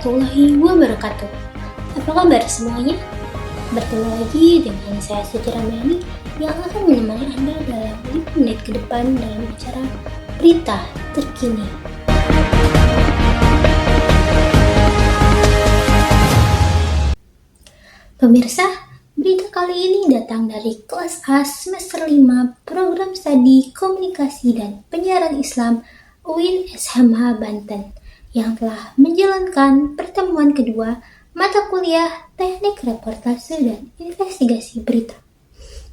warahmatullahi wabarakatuh. Apa kabar semuanya? Bertemu lagi dengan saya Suci Ramani yang akan menemani Anda dalam 5 menit ke depan dalam acara Berita Terkini. Pemirsa, berita kali ini datang dari kelas A semester 5 Program Studi Komunikasi dan Penyiaran Islam UIN SMH Banten yang telah menjalankan pertemuan kedua mata kuliah Teknik Reportase dan Investigasi Berita.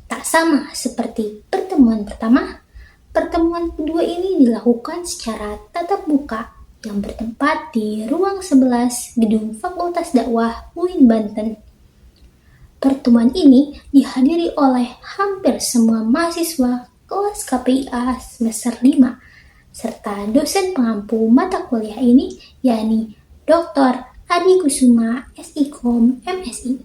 Tak sama seperti pertemuan pertama, pertemuan kedua ini dilakukan secara tatap muka yang bertempat di ruang 11 Gedung Fakultas Dakwah UIN Banten. Pertemuan ini dihadiri oleh hampir semua mahasiswa kelas KPIA semester 5 serta dosen pengampu mata kuliah ini, yakni Dr. Adi Kusuma, SIKOM MSI.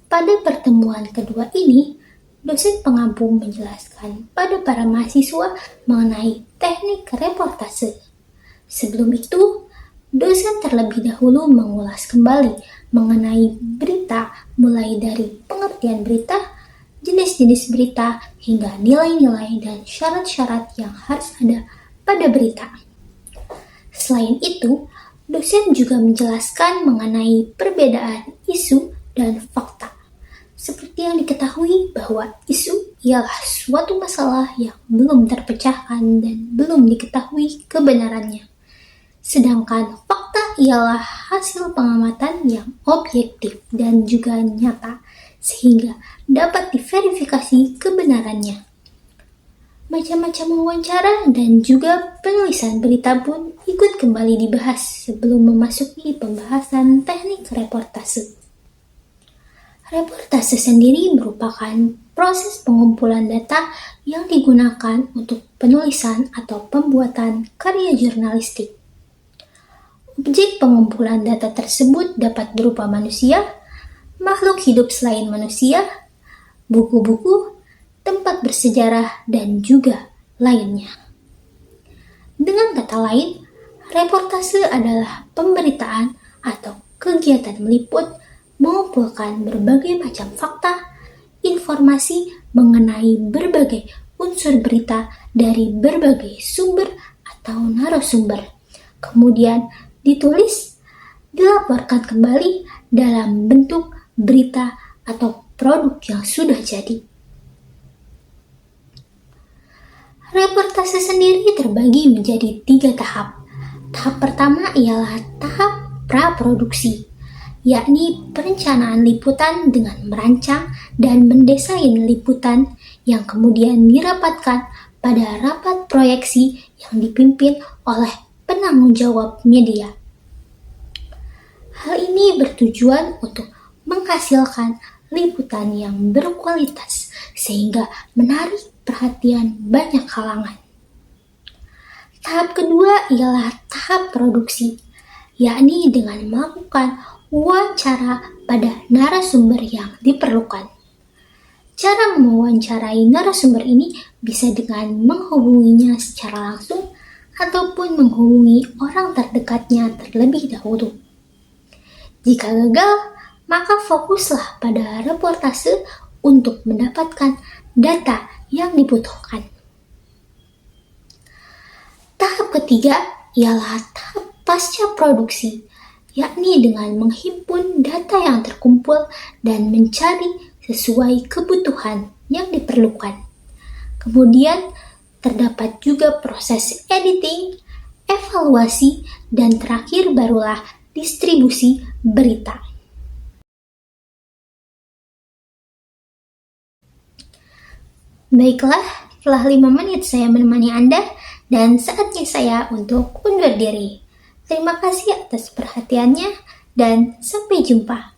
Pada pertemuan kedua ini, dosen pengampu menjelaskan pada para mahasiswa mengenai teknik reportase. Sebelum itu, dosen terlebih dahulu mengulas kembali mengenai berita, mulai dari pengertian berita, jenis-jenis berita, hingga nilai-nilai dan syarat-syarat yang harus ada pada berita. Selain itu, dosen juga menjelaskan mengenai perbedaan isu dan fakta. Seperti yang diketahui bahwa isu ialah suatu masalah yang belum terpecahkan dan belum diketahui kebenarannya. Sedangkan fakta ialah hasil pengamatan yang objektif dan juga nyata, sehingga dapat diverifikasi kebenarannya. Macam-macam wawancara dan juga penulisan berita pun ikut kembali dibahas sebelum memasuki pembahasan teknik reportase. Reportase sendiri merupakan proses pengumpulan data yang digunakan untuk penulisan atau pembuatan karya jurnalistik. Objek pengumpulan data tersebut dapat berupa manusia, makhluk hidup selain manusia, buku-buku, tempat bersejarah, dan juga lainnya. Dengan kata lain, reportase adalah pemberitaan atau kegiatan meliput mengumpulkan berbagai macam fakta, informasi mengenai berbagai unsur berita dari berbagai sumber atau narasumber. Kemudian ditulis, dilaporkan kembali dalam bentuk berita atau produk yang sudah jadi. Reportase sendiri terbagi menjadi 3 tahap. Tahap pertama ialah tahap praproduksi, yakni perencanaan liputan dengan merancang dan mendesain liputan yang kemudian dirapatkan pada rapat proyeksi yang dipimpin oleh penanggung jawab media. Hal ini bertujuan untuk menghasilkan liputan yang berkualitas sehingga menarik perhatian banyak kalangan. Tahap kedua ialah tahap produksi, yakni dengan melakukan wawancara pada narasumber yang diperlukan. Cara mewawancarai narasumber ini bisa dengan menghubunginya secara langsung ataupun menghubungi orang terdekatnya terlebih dahulu. Jika gagal, maka fokuslah pada reportase untuk mendapatkan data yang dibutuhkan. Tahap ketiga ialah tahap pasca produksi, yakni dengan menghimpun data yang terkumpul dan mencari sesuai kebutuhan yang diperlukan. Kemudian terdapat juga proses editing, evaluasi, dan terakhir barulah distribusi berita. Baiklah, setelah 5 menit saya menemani Anda dan saatnya saya untuk undur diri. Terima kasih atas perhatiannya dan sampai jumpa.